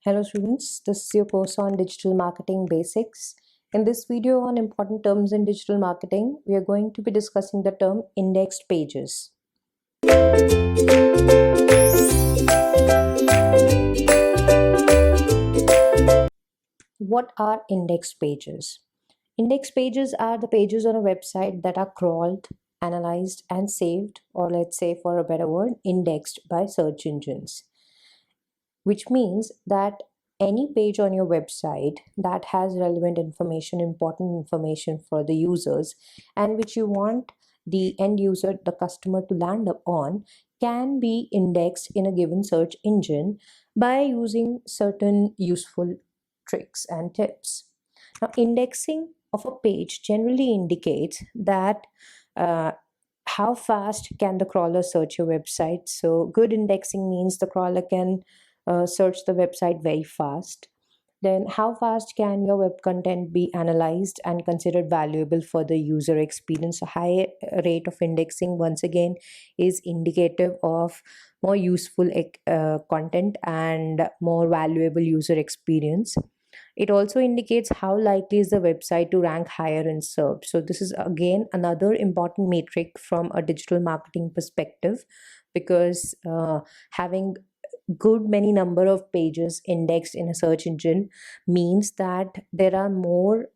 Hello students, this is your course on digital marketing basics. In this video on important terms in digital marketing, we are going to be discussing the term indexed pages. What are indexed pages? Index pages are the pages on a website that are crawled, analyzed, and saved, or let's say for a better word, indexed by search engines, which means that any page on your website that has relevant information, important information for the users, and which you want the end user, the customer, to land up on, can be indexed in a given search engine by using certain useful tricks and tips. Now, indexing of a page generally indicates that how fast can the crawler search your website. So good indexing means the crawler can search the website very fast. Then how fast can your web content be analyzed and considered valuable for the user experience? A high rate of indexing, once again, is indicative of more useful content and more valuable user experience. It also indicates how likely is the website to rank higher in SERP. So this is again another important metric from a digital marketing perspective, because having good many number of pages indexed in a search engine means that there are more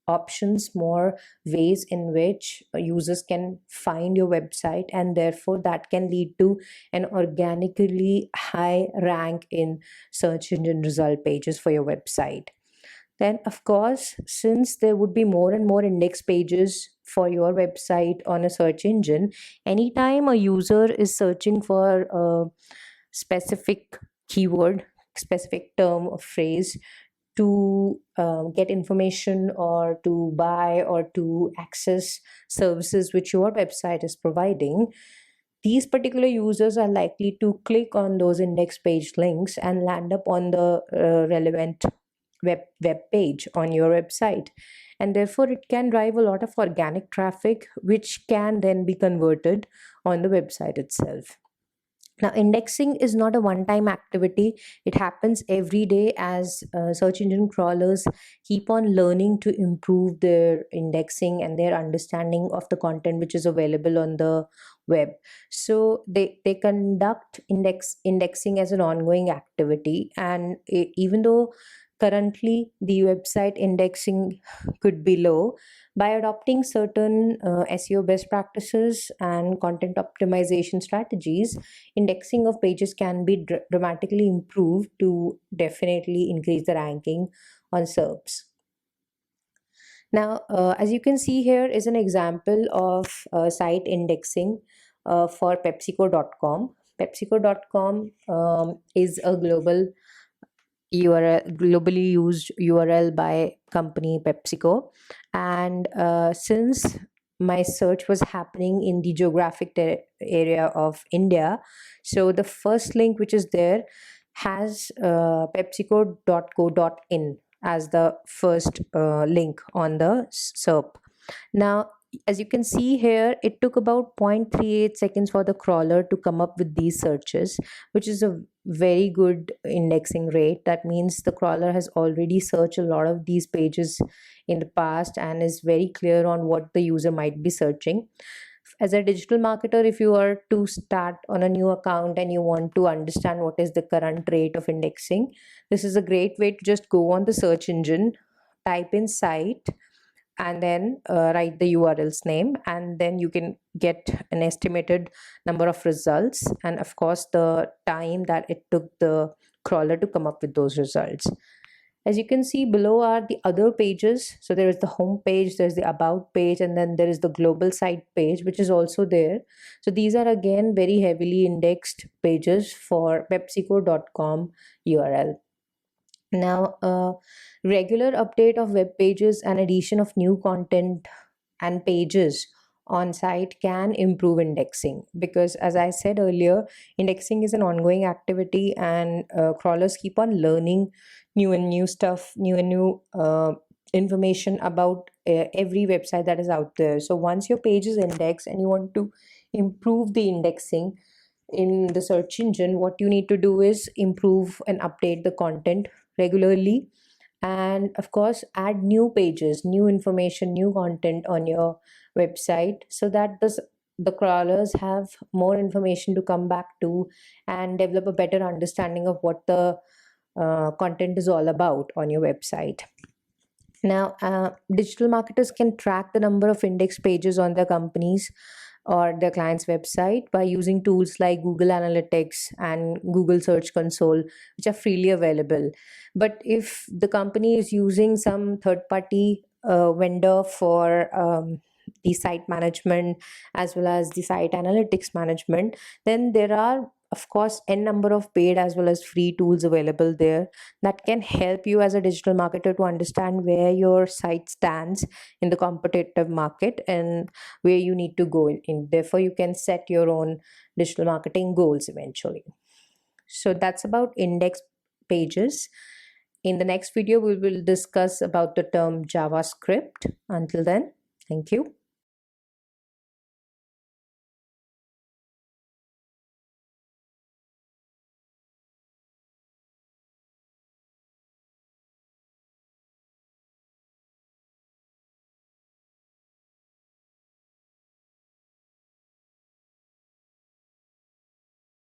options, more ways in which users can find your website, and therefore that can lead to an organically high rank in search engine result pages for your website. Then, of course, since there would be more and more index pages for your website on a search engine, anytime a user is searching for a specific keyword, specific term or phrase to get information or to buy or to access services which your website is providing, these particular users are likely to click on those index page links and land up on the relevant web page on your website, and therefore it can drive a lot of organic traffic which can then be converted on the website itself. Now, indexing is not a one time activity. It happens every day as search engine crawlers keep on learning to improve their indexing and their understanding of the content which is available on the web. So they conduct indexing as an ongoing activity. And even though currently the website indexing could be low, by adopting certain SEO best practices and content optimization strategies, indexing of pages can be dramatically improved to definitely increase the ranking on SERPs. Now, as you can see here is an example of site indexing for PepsiCo.com. PepsiCo.com is a global URL, globally used URL by company PepsiCo, and since my search was happening in the geographic area of India, so the first link which is there has pepsico.co.in as the first link on the SERP. Now, as you can see here, it took about 0.38 seconds for the crawler to come up with these searches, which is a very good indexing rate. That means the crawler has already searched a lot of these pages in the past and is very clear on what the user might be searching. As a digital marketer, if you are to start on a new account and you want to understand what is the current rate of indexing, this is a great way to just go on the search engine, type in site, and then write the URL's name, and then you can get an estimated number of results and of course the time that it took the crawler to come up with those results. As you can see, below are the other pages. So there is the home page, there's the about page, and then there is the global site page which is also there. So these are again very heavily indexed pages for pepsico.com URL. Now, regular update of web pages and addition of new content and pages on site can improve indexing, because as I said earlier, indexing is an ongoing activity, and crawlers keep on learning new stuff, new information about every website that is out there. So once your page is indexed and you want to improve the indexing, in the search engine, what you need to do is improve and update the content regularly, and of course add new pages, new information, new content on your website, so that the crawlers have more information to come back to and develop a better understanding of what the content is all about on your website. Now, digital marketers can track the number of index pages on their companies or their client's website by using tools like Google Analytics and Google Search Console, which are freely available. But if the company is using some third party vendor for the site management as well as the site analytics management, then there are, of course, n number of paid as well as free tools available there that can help you as a digital marketer to understand where your site stands in the competitive market and where you need to go in. Therefore, you can set your own digital marketing goals eventually. So that's about index pages. In the next video, we will discuss about the term JavaScript. Until then, thank you.